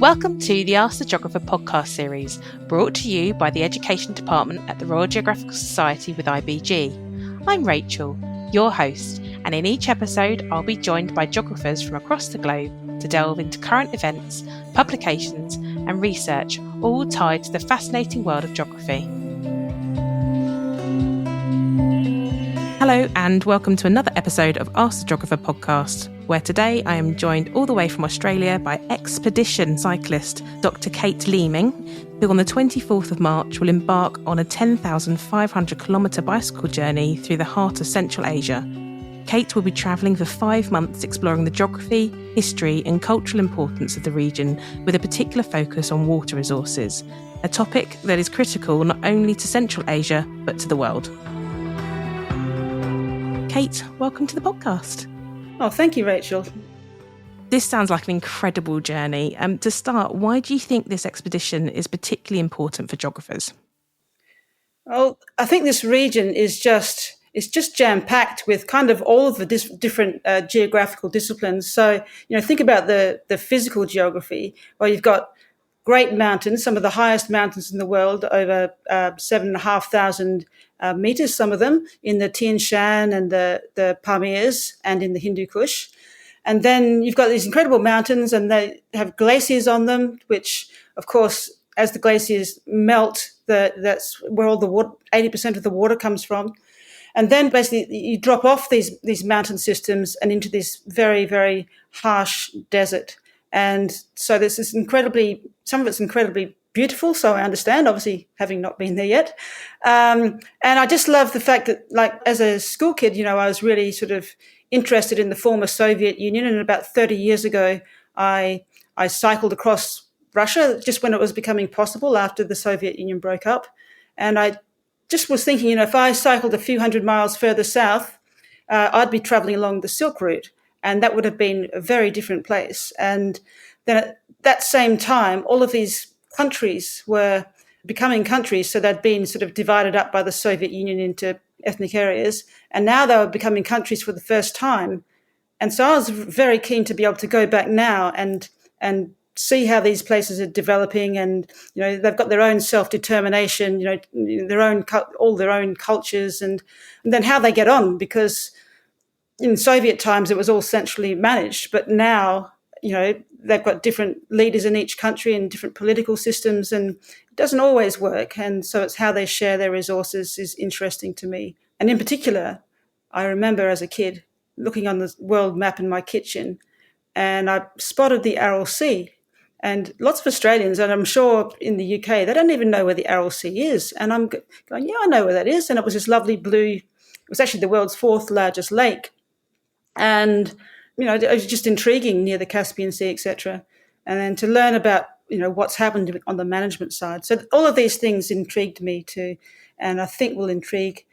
Welcome to the Ask the Geographer podcast series, brought to you by the Education Department at the Royal Geographical Society with IBG. I'm Rachel, your host, and in each episode I'll be joined by geographers from across the globe to delve into current events, publications and research, all tied to the fascinating world of geography. Hello and welcome to another episode of Ask the Geographer podcast, where today I am joined all the way from Australia by expedition cyclist Dr. Kate Leeming, who on the 24th of March will embark on a 10,500 kilometre bicycle journey through the heart of Central Asia. Kate will be travelling for 5 months exploring the geography, history and cultural importance of the region with a particular focus on water resources, a topic that is critical not only to Central Asia but to the world. Kate, welcome to the podcast. Oh, thank you, Rachel. This sounds like an incredible journey. To start, why do you think this expedition is particularly important for geographers? Well, I think this region is just jam-packed with kind of all of the different geographical disciplines. So, think about the physical geography, where you've got great mountains, some of the highest mountains in the world, over 7,500 meters, some of them, in the Tian Shan and the Pamirs and in the Hindu Kush. And then you've got these incredible mountains and they have glaciers on them, which, of course, as the glaciers melt, that's where all the water, 80% of the water comes from. And then basically you drop off these mountain systems and into this very, very harsh desert. And so this is some of it's incredibly beautiful, so I understand, obviously having not been there yet. And I just love the fact that, like, as a school kid, I was really sort of interested in the former Soviet Union. And about 30 years ago, I cycled across Russia just when it was becoming possible after the Soviet Union broke up. And I just was thinking, if I cycled a few hundred miles further south, I'd be traveling along the Silk Route. And that would have been a very different place. And then at that same time, all of these countries were becoming countries. So they'd been sort of divided up by the Soviet Union into ethnic areas. And now they were becoming countries for the first time. And so I was very keen to be able to go back now and see how these places are developing. And, they've got their own self-determination, all their own cultures and then how they get on, because in Soviet times, it was all centrally managed, but now, they've got different leaders in each country and different political systems, and it doesn't always work. And so it's how they share their resources is interesting to me. And in particular, I remember as a kid looking on the world map in my kitchen, and I spotted the Aral Sea. And lots of Australians, and I'm sure in the UK, they don't even know where the Aral Sea is. And I'm going, yeah, I know where that is. And it was this lovely blue, it was actually the world's 4th largest lake. And, it was just intriguing near the Caspian Sea, etc. And then to learn about, what's happened on the management side. So all of these things intrigued me too, and I think will intrigue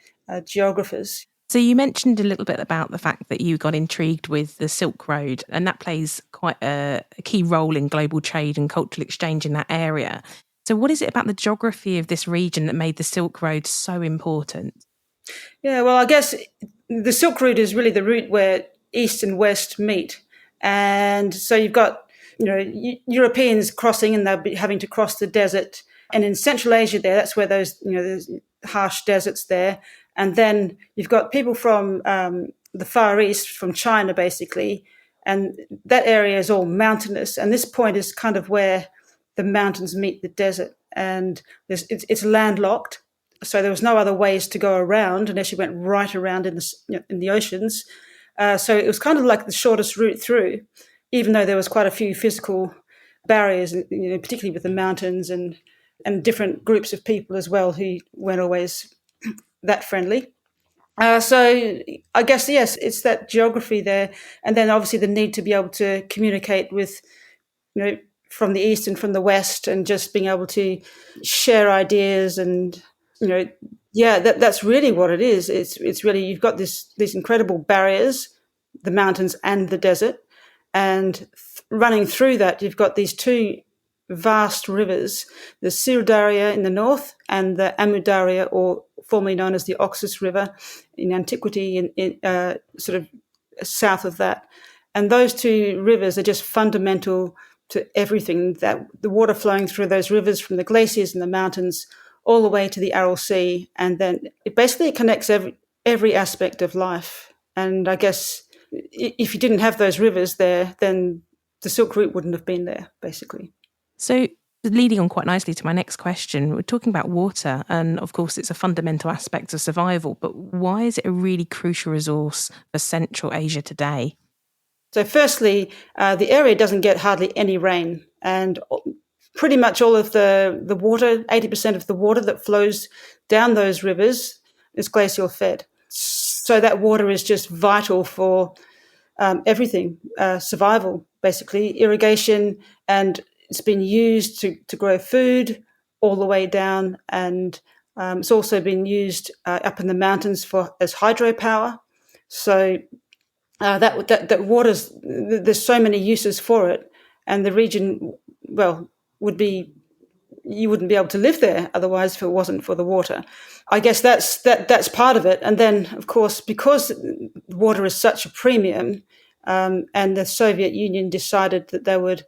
geographers. So you mentioned a little bit about the fact that you got intrigued with the Silk Road, and that plays quite a key role in global trade and cultural exchange in that area. So what is it about the geography of this region that made the Silk Road so important? Yeah, well, I guess the Silk Route is really the route where East and West meet. And so you've got, Europeans crossing, and they'll be having to cross the desert. And in Central Asia there, that's where there's harsh deserts there. And then you've got people from the Far East, from China, basically. And that area is all mountainous. And this point is kind of where the mountains meet the desert. And it's landlocked. So there was no other ways to go around unless you went right around in the oceans. So it was kind of like the shortest route through, even though there was quite a few physical barriers, particularly with the mountains and different groups of people as well who weren't always that friendly. So I guess, yes, it's that geography there. And then obviously the need to be able to communicate with, from the East and from the West, and just being able to share ideas and, yeah, that's really what it is. It's really, you've got these incredible barriers, the mountains and the desert, and running through that, you've got these two vast rivers, the Sir Daria in the north and the Amu Daria, or formerly known as the Oxus River in antiquity, in sort of south of that. And those two rivers are just fundamental to everything, that the water flowing through those rivers from the glaciers and the mountains all the way to the Aral Sea. And then it connects every aspect of life. And I guess if you didn't have those rivers there, then the Silk Route wouldn't have been there, basically. So, leading on quite nicely to my next question, we're talking about water, and of course, it's a fundamental aspect of survival. But why is it a really crucial resource for Central Asia today? So, firstly, the area doesn't get hardly any rain, and pretty much all of the water, 80% of the water that flows down those rivers is glacial fed. So that water is just vital for everything, survival, basically, irrigation, and it's been used to grow food all the way down, and it's also been used up in the mountains as hydropower. So that water's, there's so many uses for it, and the region, well, you wouldn't be able to live there otherwise if it wasn't for the water. I guess that's part of it. And then, of course, because water is such a premium, and the Soviet Union decided that they would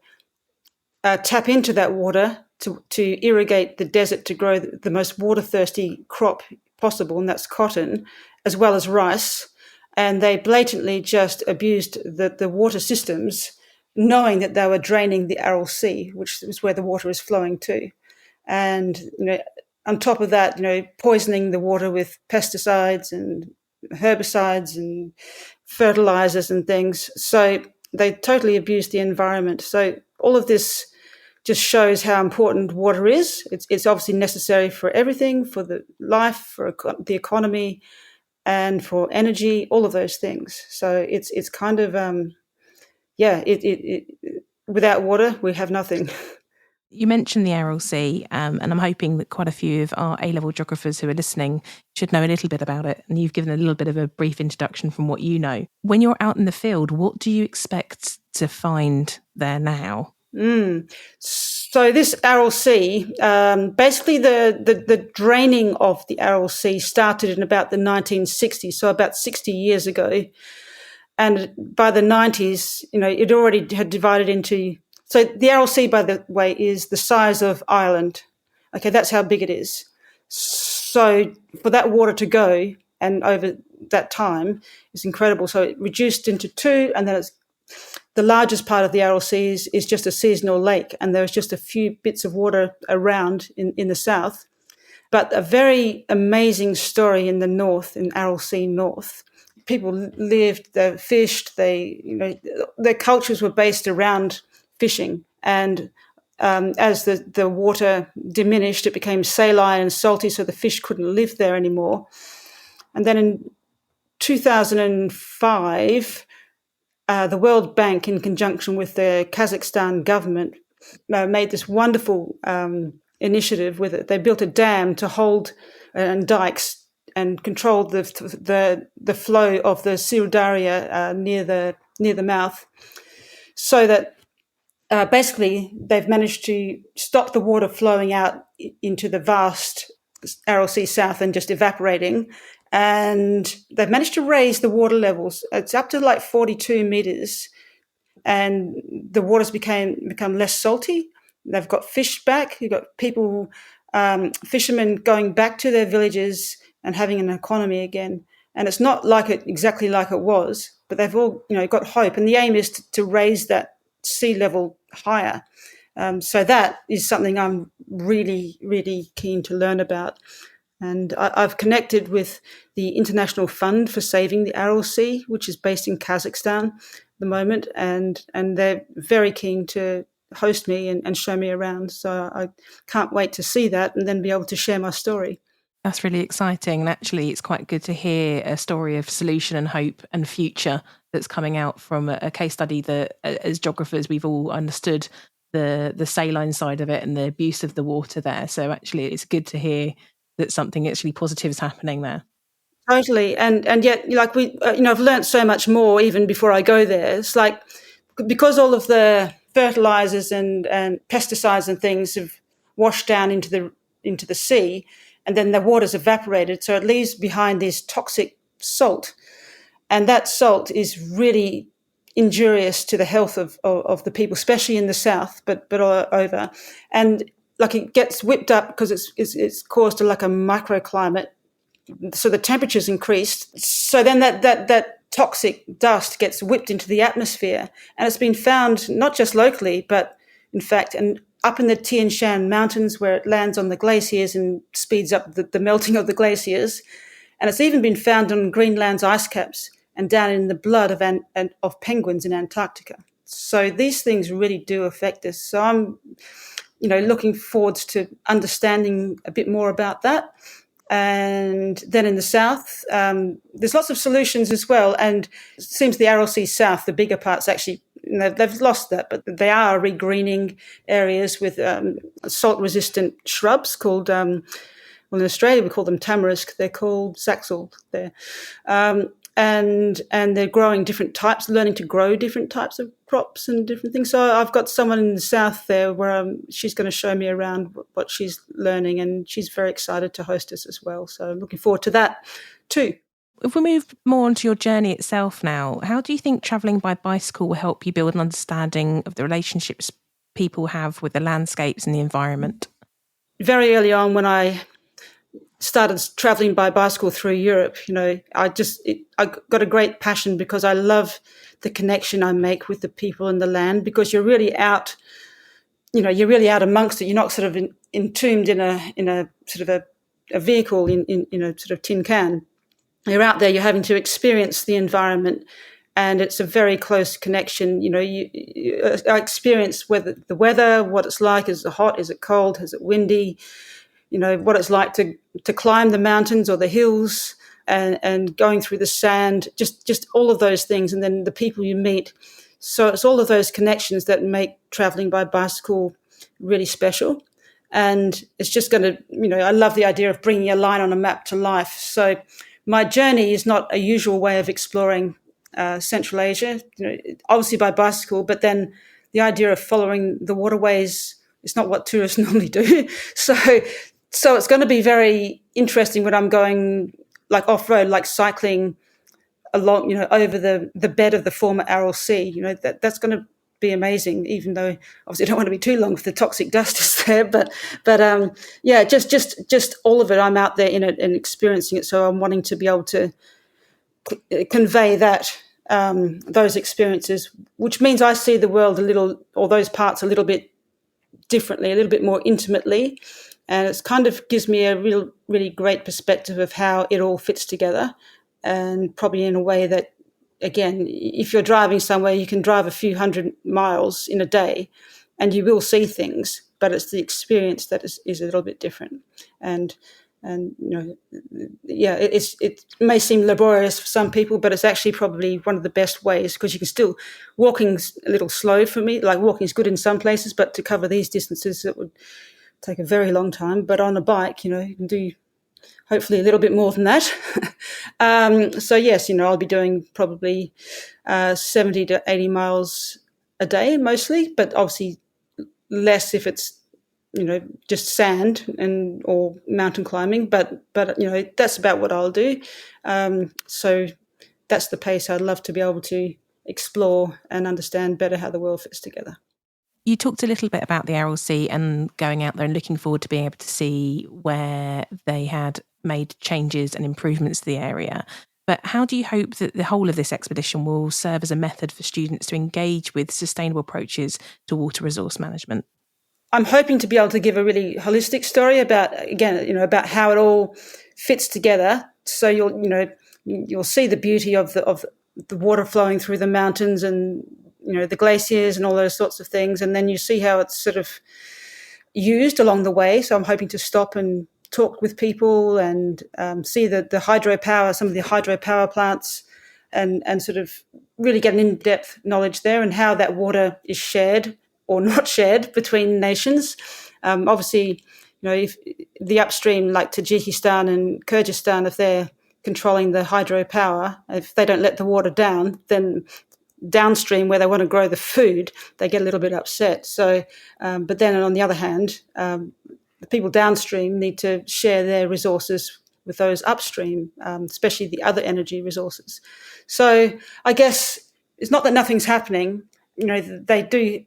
tap into that water to irrigate the desert to grow the most water-thirsty crop possible, and that's cotton, as well as rice. And they blatantly just abused the water systems, knowing that they were draining the Aral Sea, which is where the water is flowing to. And on top of that, poisoning the water with pesticides and herbicides and fertilizers and things. So they totally abused the environment. So all of this just shows how important water is. It's obviously necessary for everything, for the life, for the economy, and for energy, all of those things. So it's kind of without water we have nothing. You mentioned the Aral Sea, and I'm hoping that quite a few of our A-level geographers who are listening should know a little bit about it, and you've given a little bit of a brief introduction from what you know. When you're out in the field, what do you expect to find there now? So this Aral Sea, basically the draining of the Aral Sea started in about the 1960s, so about 60 years ago. And by the 90s, it already had divided into... So the Aral Sea, by the way, is the size of Ireland. Okay, that's how big it is. So for that water to go, and over that time, is incredible. So it reduced into two, and then the largest part of the Aral Sea is just a seasonal lake, and there's just a few bits of water around in the south. But a very amazing story in the north, in Aral Sea North. People lived, they fished, their cultures were based around fishing. And as the water diminished, it became saline and salty, so the fish couldn't live there anymore. And then in 2005, the World Bank, in conjunction with the Kazakhstan government, made this wonderful initiative with it. They built a dam to hold and dikes and controlled the flow of the Sirdarya near the mouth, so that basically they've managed to stop the water flowing out into the vast Aral Sea South and just evaporating. And they've managed to raise the water levels. It's up to like 42 meters, and the waters become less salty. They've got fish back. You've got people, fishermen going back to their villages and having an economy again. And it's not exactly like it was, but they've all got hope. And the aim is to raise that sea level higher. So that is something I'm really, really keen to learn about. And I've connected with the International Fund for Saving the Aral Sea, which is based in Kazakhstan at the moment, and they're very keen to host me and show me around. So I can't wait to see that and then be able to share my story. That's really exciting. And actually, it's quite good to hear a story of solution and hope and future that's coming out from a case study that, as geographers, we've all understood the saline side of it and the abuse of the water there. So actually, it's good to hear that something actually positive is happening there. Totally. And yet, I've learned so much more even before I go there. It's like, because all of the fertilizers and pesticides and things have washed down into the sea, and then the water's evaporated, so it leaves behind this toxic salt. And that salt is really injurious to the health of the people, especially in the south, but all over. And like it gets whipped up because it's caused like a microclimate. So the temperature's increased. So then that toxic dust gets whipped into the atmosphere. And it's been found not just locally, but in fact, and up in the Tian Shan Mountains where it lands on the glaciers and speeds up the melting of the glaciers. And it's even been found on Greenland's ice caps and down in the blood of penguins in Antarctica. So these things really do affect us. So I'm, looking forward to understanding a bit more about that. And then in the south, there's lots of solutions as well. And it seems the Aral Sea South, the bigger parts actually, they've lost that, but they are regreening areas with salt-resistant shrubs called, in Australia we call them tamarisk. They're called saxel there. And they're growing different types, learning to grow different types of crops and different things. So I've got someone in the south there where she's going to show me around what she's learning, and she's very excited to host us as well. So I'm looking forward to that too. If we move more onto your journey itself now, how do you think travelling by bicycle will help you build an understanding of the relationships people have with the landscapes and the environment? Very early on when I started traveling by bicycle through Europe, I got a great passion because I love the connection I make with the people and the land, because you're really out, you're really out amongst it. You're not sort of entombed in a sort of a vehicle in sort of tin can. You're out there, you're having to experience the environment, and it's a very close connection. I experience the weather, what it's like. Is it hot? Is it cold? Is it windy? What it's like to climb the mountains or the hills, and going through the sand, just all of those things. And then the people you meet. So it's all of those connections that make traveling by bicycle really special. And it's just going to, I love the idea of bringing a line on a map to life. So my journey is not a usual way of exploring Central Asia, obviously by bicycle, but then the idea of following the waterways is not what tourists normally do. So it's going to be very interesting when I'm going like off-road, like cycling along, over the bed of the former Aral Sea. That's going to be amazing, even though obviously I don't want to be too long if the toxic dust is there. But yeah, just all of it. I'm out there in it and experiencing it. So I'm wanting to be able to convey that, those experiences, which means I see the world those parts a little bit differently, a little bit more intimately. And it kind of gives me a really great perspective of how it all fits together, and probably in a way that, again, if you're driving somewhere, you can drive a few hundred miles in a day and you will see things, but it's the experience that is a little bit different. And it may seem laborious for some people, but it's actually probably one of the best ways, because you can still, walking's a little slow for me. Like walking is good in some places, but to cover these distances, it would take a very long time. But on a bike, you can do hopefully a little bit more than that. So yes, I'll be doing probably 70 to 80 miles a day mostly, but obviously less if it's just sand or mountain climbing. But that's about what I'll do. So that's the pace I'd love to be able to explore and understand better how the world fits together. You talked a little bit about the Aral Sea and going out there and looking forward to being able to see where they had made changes and improvements to the area. But how do you hope that the whole of this expedition will serve as a method for students to engage with sustainable approaches to water resource management? I'm hoping to be able to give a really holistic story about how it all fits together. So you'll see the beauty of the water flowing through the mountains and the glaciers and all those sorts of things, and then you see how it's sort of used along the way. So I'm hoping to stop and talk with people and see the hydropower, some of the hydropower plants, and sort of really get an in-depth knowledge there, and how that water is shared or not shared between nations. Obviously, if the upstream, like Tajikistan and Kyrgyzstan, if they're controlling the hydropower, if they don't let the water down, then downstream where they want to grow the food, they get a little bit upset. So, but then on the other hand, the people downstream need to share their resources with those upstream, especially the other energy resources. So I guess it's not that nothing's happening. They do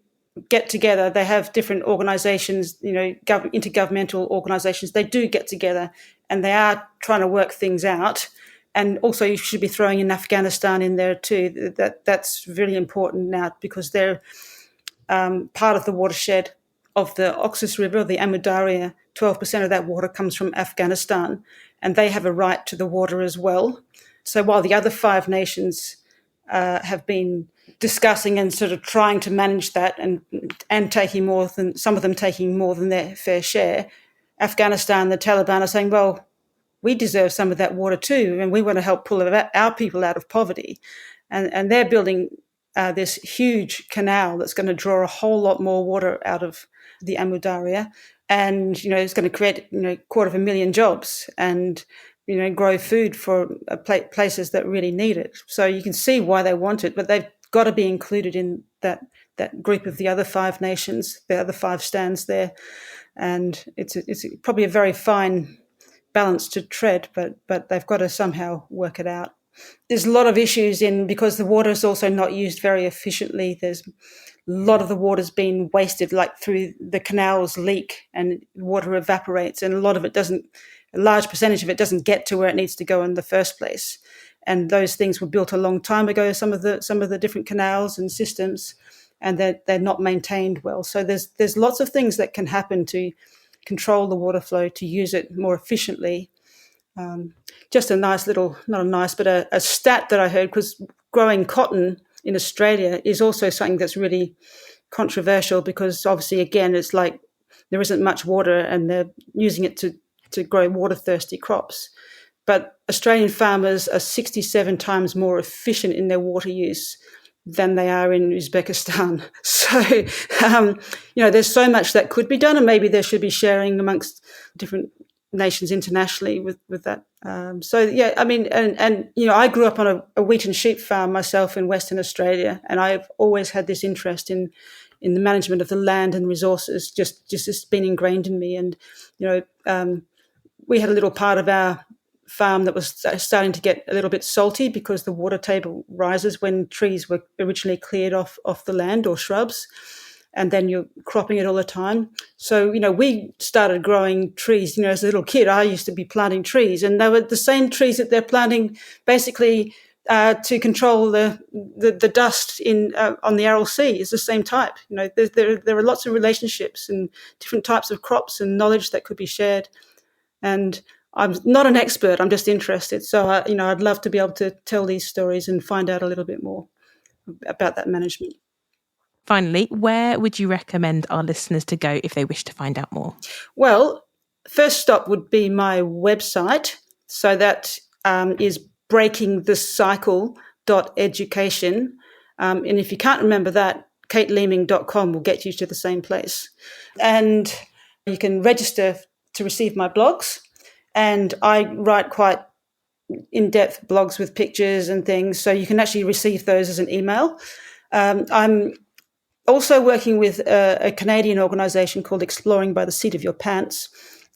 get together. They have different organisations, intergovernmental organisations. They do get together, and they are trying to work things out. And also, you should be throwing in Afghanistan in there too. That's really important now, because they're part of the watershed of the Oxus River, the Amu Darya. 12% of that water comes from Afghanistan, and they have a right to the water as well. So while the other 5 nations have been discussing and sort of trying to manage that, and taking more than, some of them taking more than their fair share, Afghanistan, the Taliban are saying, well, we deserve some of that water too, and we want to help pull our people out of poverty. And they're building this huge canal that's going to draw a whole lot more water out of the Amu Darya, and it's going to create 250,000 jobs, and grow food for places that really need it. So you can see why they want it, but they've got to be included in that group of the other 5 nations, the other 5 stands there, and it's probably a very fine balance to tread, but they've got to somehow work it out. There's a lot of issues because the water is also not used very efficiently. There's a lot of the water's been wasted, like through the canals leak and water evaporates, and a large percentage of it doesn't get to where it needs to go in the first place. And those things were built a long time ago, some of the different canals and systems, and they're not maintained well. So there's lots of things that can happen to control the water flow, to use it more efficiently. Just a nice little, not a nice, but a stat that I heard, because growing cotton in Australia is also something that's really controversial, because obviously, again, it's like there isn't much water and they're using it to grow water-thirsty crops. But Australian farmers are 67 times more efficient in their water use than they are in Uzbekistan. So, there's so much that could be done, and maybe there should be sharing amongst different nations internationally with that. I grew up on a wheat and sheep farm myself in Western Australia, and I've always had this interest in the management of the land and resources. Just been ingrained in me. And we had a little part of our farm that was starting to get a little bit salty, because the water table rises when trees were originally cleared off the land, or shrubs, and then you're cropping it all the time. So, we started growing trees. As a little kid, I used to be planting trees, and they were the same trees that they're planting basically to control the dust on the Aral Sea. Is the same type. There are lots of relationships and different types of crops and knowledge that could be shared. And I'm not an expert, I'm just interested. So, I'd love to be able to tell these stories and find out a little bit more about that management. Finally, where would you recommend our listeners to go if they wish to find out more? Well, first stop would be my website. So that is breakingthecycle.education. And if you can't remember that, kateleeming.com will get you to the same place. And you can register to receive my blogs. And I write quite in-depth blogs with pictures and things, so you can actually receive those as an email. I'm also working with a Canadian organisation called Exploring by the Seat of Your Pants,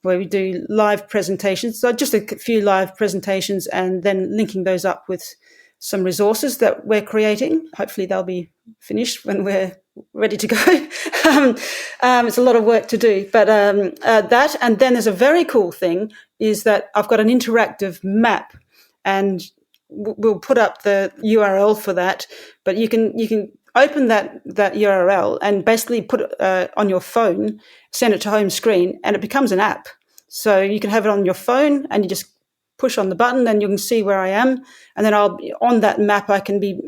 where we do live presentations. So just a few live presentations, and then linking those up with some resources that we're creating. Hopefully they'll be finished when we're ready to go. It's a lot of work to do, but that, and then there's a very cool thing, is that I've got an interactive map, and we'll put up the URL for that, but you can open that URL and basically put it on your phone, send it to home screen, and it becomes an app. So you can have it on your phone, and you just push on the button, and you can see where I am. And then I'll be on that map. I can be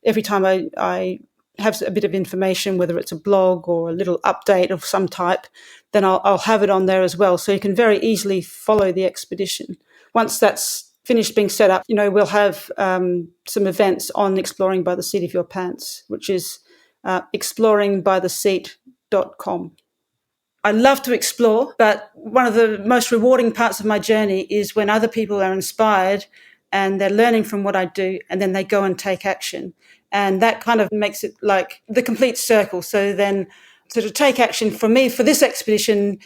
every time I have a bit of information, whether it's a blog or a little update of some type, then I'll have it on there as well. So you can very easily follow the expedition. Once that's finished being set up, we'll have some events on Exploring by the Seat of Your Pants, which is exploringbytheseat.com. I love to explore, but one of the most rewarding parts of my journey is when other people are inspired and they're learning from what I do, and then they go and take action. And that kind of makes it like the complete circle. So then to take action for me, for this expedition,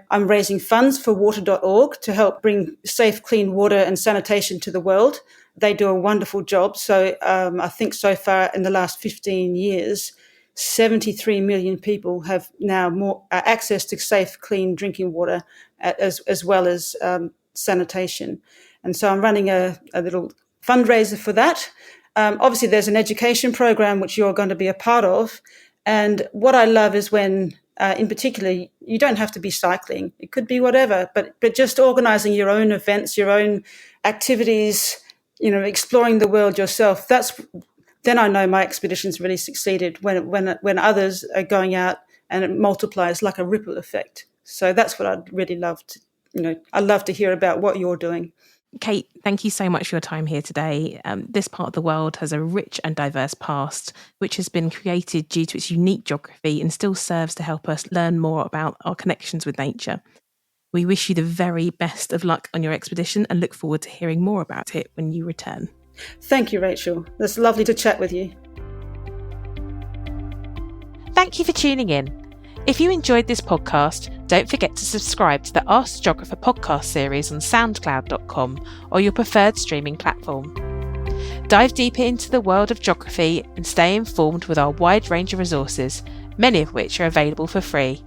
I'm raising funds for water.org to help bring safe, clean water and sanitation to the world. they do a wonderful job. So I think so far in the last 15 years, 73 million people have now more access to safe, clean drinking water, as well as sanitation. And so I'm running a little fundraiser for that. Obviously, there's an education program which you're going to be a part of. And what I love is when, in particular, you don't have to be cycling. It could be whatever, but just organising your own events, your own activities, exploring the world yourself. Then I know my expedition's really succeeded when others are going out and it multiplies like a ripple effect. So that's what I'd really love to, I'd love to hear about what you're doing. Kate, thank you so much for your time here today. This part of the world has a rich and diverse past, which has been created due to its unique geography and still serves to help us learn more about our connections with nature. We wish you the very best of luck on your expedition and look forward to hearing more about it when you return. Thank you, Rachel. It's lovely to chat with you. Thank you for tuning in. If you enjoyed this podcast, don't forget to subscribe to the Ask the Geographer podcast series on soundcloud.com or your preferred streaming platform. Dive deeper into the world of geography and stay informed with our wide range of resources, many of which are available for free.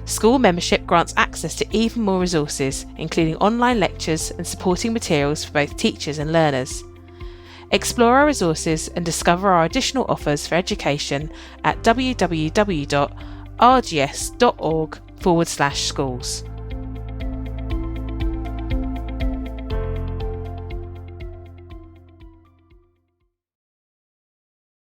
School membership grants access to even more resources, including online lectures and supporting materials for both teachers and learners. Explore our resources and discover our additional offers for education at www.rgs.org/schools.